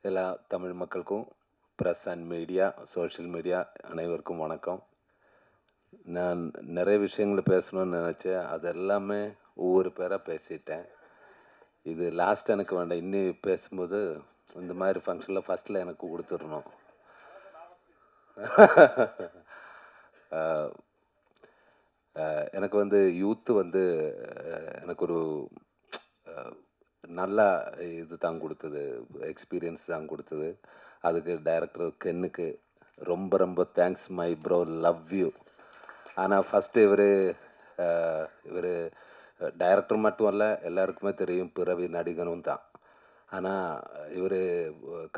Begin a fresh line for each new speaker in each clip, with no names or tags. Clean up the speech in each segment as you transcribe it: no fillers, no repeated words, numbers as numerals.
எல்லா தமிழ் மக்களுக்கும் press and media, social media அனைவருக்கும் வணக்கம். நான் நிறைய விஷயங்கள பேசணும்னு நினச்சேன். அது எல்லாமே ஒவ்வொரு பேராக பேசிட்டேன். இது லாஸ்ட் எனக்கு வேண்டாம். இன்னி பேசும்போது இந்த மாதிரி ஃபங்க்ஷனில் ஃபஸ்ட்டில் எனக்கு கொடுத்துடணும். எனக்கு வந்து யூத்து வந்து எனக்கு ஒரு நல்லா இது தான் கொடுத்தது, எக்ஸ்பீரியன்ஸ் தான் கொடுத்தது. அதுக்கு டைரக்டர் கென்னுக்கு ரொம்ப ரொம்ப thanks my bro, love you. ஆனால் ஃபஸ்ட்டு இவர் டைரக்டர் மட்டும் அல்ல, எல்லாருக்குமே தெரியும் பிறவி நடிகனும் தான். ஆனால் இவர்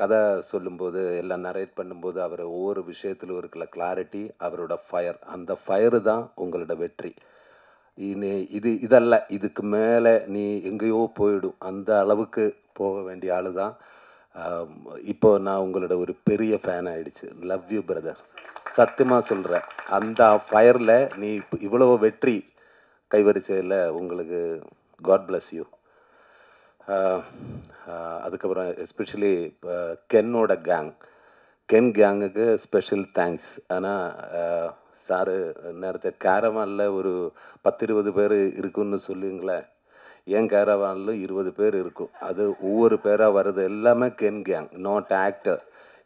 கதை சொல்லும்போது எல்லாம் நரேட் பண்ணும்போது அவர் ஒவ்வொரு விஷயத்திலும் இருக்கிற கிளாரிட்டி, அவரோட ஃபயர், அந்த ஃபயரு தான் உங்களோட வெற்றி. இதல்ல, இதுக்கு மேலே நீ எங்கேயோ போயிடும், அந்த அளவுக்கு போக வேண்டிய ஆள் தான். இப்போ நான் உங்களோட ஒரு பெரிய ஃபேன் ஆகிடுச்சு. லவ் யூ பிரதர், சத்தியமாக சொல்கிறேன். அந்த ஃபயரில் நீ இவ்வளோ வெற்றி கைவரிசையில் உங்களுக்கு காட் பிளஸ் யூ. அதுக்கப்புறம் எஸ்பெஷலி கென்னோட கென் கேங்குக்கு ஸ்பெஷல் தேங்க்ஸ். ஆனால் சாரு நேரத்தை கேரவானில் ஒரு 10-20 பேர் இருக்குன்னு சொல்லுங்களேன். என் கேரவானில் 20 பேர் இருக்கும். அது ஒவ்வொரு பேராக வருது, எல்லாமே கென் கேங், நாட் ஆக்டர்.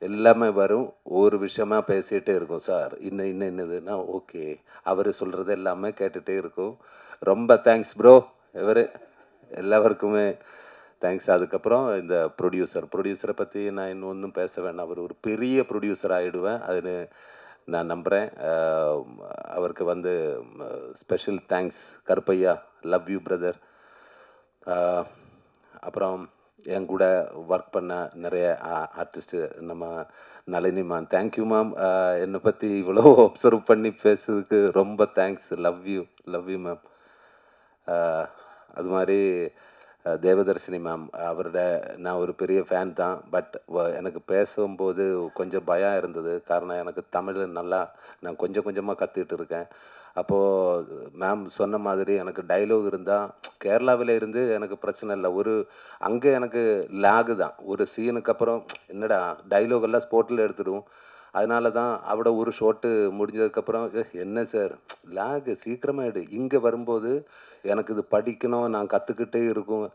எல்லாமே வரும், ஒவ்வொரு விஷயமா பேசிகிட்டே இருக்கும். சார் இன்னதுன்னா ஓகே, அவர் சொல்கிறது எல்லாமே கேட்டுகிட்டே இருக்கும். ரொம்ப தேங்க்ஸ் ப்ரோ. இவர் எல்லாருக்குமே தேங்க்ஸ். அதுக்கப்புறம் இந்த ப்ரொடியூசரை பற்றி நான் இன்னும் ஒன்றும் பேச வேண்டாம். அவர் ஒரு பெரிய ப்ரொடியூசர் ஆகிடுவேன், அது நான் நம்புகிறேன். அவருக்கு வந்து special thanks Karuppaiya, love you brother. அப்புறம் என் கூட ஒர்க் பண்ண நிறைய ஆர்டிஸ்ட்டு, நம்ம நளினி மேம், தேங்க்யூ மேம். என்னை பற்றி இவ்வளோ அப்சர்வ் பண்ணி பேசுறதுக்கு ரொம்ப தேங்க்ஸ். Love you ma'am. அது மாதிரி தேவதர்ஷினி மேம், அவரோட நான் ஒரு பெரிய ஃபேன் தான். பட் எனக்கு பேசும்போது கொஞ்சம் பயம் இருந்தது. காரணம், எனக்கு தமிழ் நல்லா நான் கொஞ்சம் கொஞ்சமாக கற்றுக்கிட்டு இருக்கேன். அப்போது மேம் சொன்ன மாதிரி எனக்கு டைலாக் இருந்தால், கேரளாவில் இருந்து எனக்கு பிரச்சனை இல்லை. அங்கே எனக்கு லேகு தான். ஒரு சீனுக்கு அப்புறம் என்னடா டைலாக் எல்லாம் ஸ்போர்ட்டில் எடுத்துடும். அதனால தான் அவட ஒரு ஷோட்டு முடிஞ்சதுக்கப்புறம் என்ன சார் லேகு சீக்கிரமாக இங்கே வரும்போது எனக்கு இது படிக்கணும், நான் கற்றுக்கிட்டே இருக்கும்.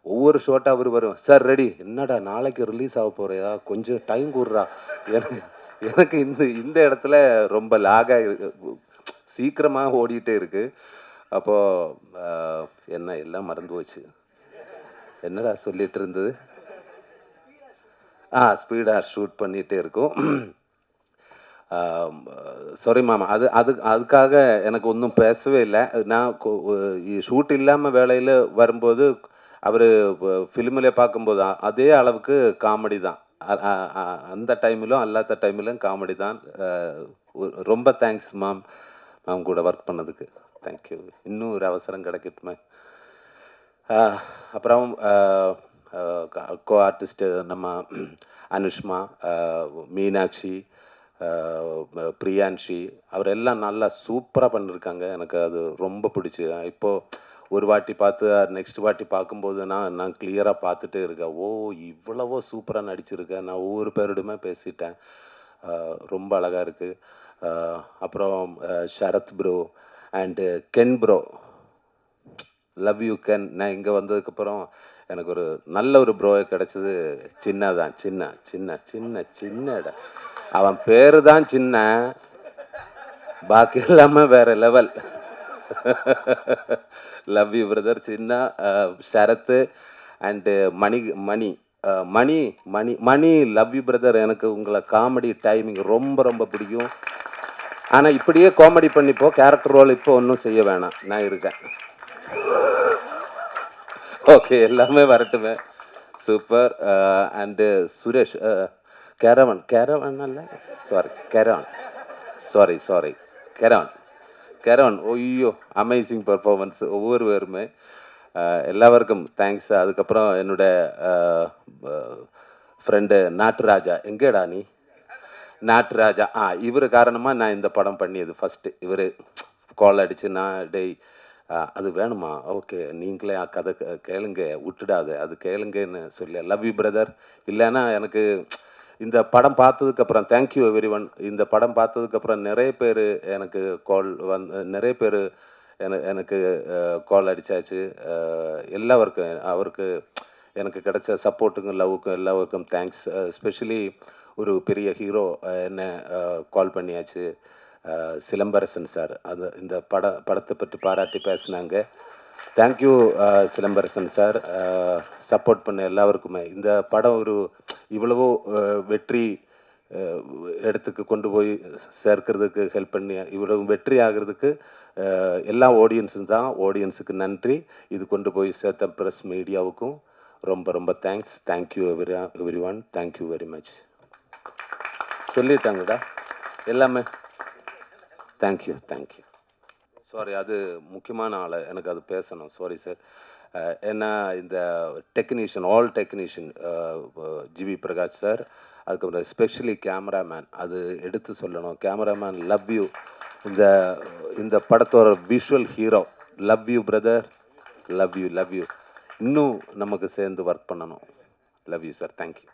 ஒவ்வொரு ஷோட்டாக அவர் வரும், சார் ரெடி, என்னடா நாளைக்கு ரிலீஸ் ஆக போகிறியா, கொஞ்சம் டைம் கூடுறா. எனக்கு எனக்கு இந்த இடத்துல ரொம்ப லாகாக சீக்கிரமாக ஓடிட்டே இருக்குது. அப்போது என்ன எல்லாம் மறந்து போச்சு. என்னடா சொல்லிட்டு இருந்தது? ஸ்பீடாக ஷூட் பண்ணிகிட்டே இருக்கும். சாரி மேம், அதுக்காக எனக்கு ஒன்றும் பேசவே இல்லை. நான் ஷூட் இல்லாமல் வேலையில் வரும்போது அவர் ஃபிலிமில் பார்க்கும்போது அதே அளவுக்கு காமெடி தான். அந்த டைமிலும் அல்லாத டைமிலும் காமெடி தான். ரொம்ப தேங்க்ஸ் மேம், மேம் கூட ஒர்க் பண்ணதுக்கு. தேங்க்யூ. இன்னும் ஒரு அவசரம் கிடைக்கட்டுமே. அப்புறம் கோ ஆர்டிஸ்ட்டு நம்ம அனுஷ்மா, மீனாட்சி, பிரியான்ஷி, அவரெல்லாம் நல்லா சூப்பராக பண்ணியிருக்காங்க. எனக்கு அது ரொம்ப பிடிச்சி. இப்போது ஒரு வாட்டி பார்த்து நெக்ஸ்ட் வாட்டி பார்க்கும்போது நான் கிளியராக பார்த்துட்டே இருக்கேன். ஓ, இவ்வளவோ சூப்பராக நடிச்சிருக்கேன். நான் ஒவ்வொரு பேரோடுமே பேசிட்டேன். ரொம்ப அழகாக இருக்குது. அப்புறம் Sharath bro and Ken bro, love you Ken. நான் இங்கே வந்ததுக்கப்புறம் எனக்கு ஒரு நல்ல ஒரு ப்ரோவை கிடச்சது. சின்னதான், சின்ன இடம். அவன் பேர் தான் சின்ன, பாக்கி எல்லாமே வேற லெவல். லவ் யூ பிரதர் சின்ன. Sarath and Mani love you brother. எனக்கு உங்களை காமெடி டைமிங் ரொம்ப ரொம்ப பிடிக்கும். ஆனால் இப்படியே காமெடி பண்ணிப்போ, கேரக்டர் ரோல் இப்போ ஒன்றும் செய்ய வேணாம், நான் இருக்கேன். ஓகே, எல்லாமே வரட்டுமே. சூப்பர். அண்டு சுரேஷ், கேரவன் அல்ல, சாரி கேரவன். ஐயோ, அமேசிங் பர்ஃபார்மன்ஸ் ஒவ்வொருவருமே. எல்லாருக்கும் தேங்க்ஸ். அதுக்கப்புறம் என்னோட ஃப்ரெண்டு நாட்டுராஜா, எங்கேடா நீ? நாட்டுராஜா, இவர் காரணமாக நான் இந்த படம் பண்ணியது ஃபஸ்ட்டு. இவர் கால் அடித்து, நான் டேய் அது வேணுமா? ஓகே. நீங்களே கதை கேளுங்க. விட்டுடாத. அது கேளுங்கன்னு சொல்லி லவ் யூ பிரதர். இல்லன்னா எனக்கு இந்த படம் பார்த்ததுக்கப்புறம் தேங்க் யூ எவ்ரிஒன். இந்த படம் பார்த்ததுக்கப்புறம் நிறைய பேர் எனக்கு கால் நிறைய பேர் எனக்கு கால் அடிச்சாச்சு. எல்லாருக்கும் அவருக்கு எனக்கு கிடைச்ச சப்போர்ட்டுக்கும், லவ்வுக்கும் எல்லாருக்கும் தேங்க்ஸ். எஸ்பெஷலி ஒரு பெரிய ஹீரோ என்ன கால் பண்ணியாச்சு. சிலம்பரசன் சார். அது இந்த படத்தை பற்றி பாராட்டி பேசினாங்க. Thank you Silambarasan sir. சப்போர்ட் பண்ண எல்லாருக்குமே. இந்த படம் ஒரு இவ்வளவோ வெற்றி இடத்துக்கு கொண்டு போய் சேர்க்கிறதுக்கு ஹெல்ப் பண்ணி இவ்வளவு வெற்றி ஆகிறதுக்கு எல்லா ஆடியன்ஸும் தான். ஆடியன்ஸுக்கு நன்றி. இது கொண்டு போய் சேர்த்த ப்ரெஸ் மீடியாவுக்கும் ரொம்ப ரொம்ப thanks. Thank you everyone. Thank you very much. சொல்லிட்டாங்கடா எல்லாமே. Thank you thank you. சாரி, அது முக்கியமான ஆள். எனக்கு அது பேசணும். Sorry sir. ஏன்னா இந்த technician, all technician, GV Prakash sir, அதுக்கப்புறம் எஸ்பெஷலி கேமராமேன், அது எடுத்து சொல்லணும். Cameraman love you. இந்த இந்த படத்தோட visual hero, love you brother. Love you love you. இன்னும் நமக்கு சேர்ந்து ஒர்க் பண்ணணும். Love you sir. தேங்க்யூ.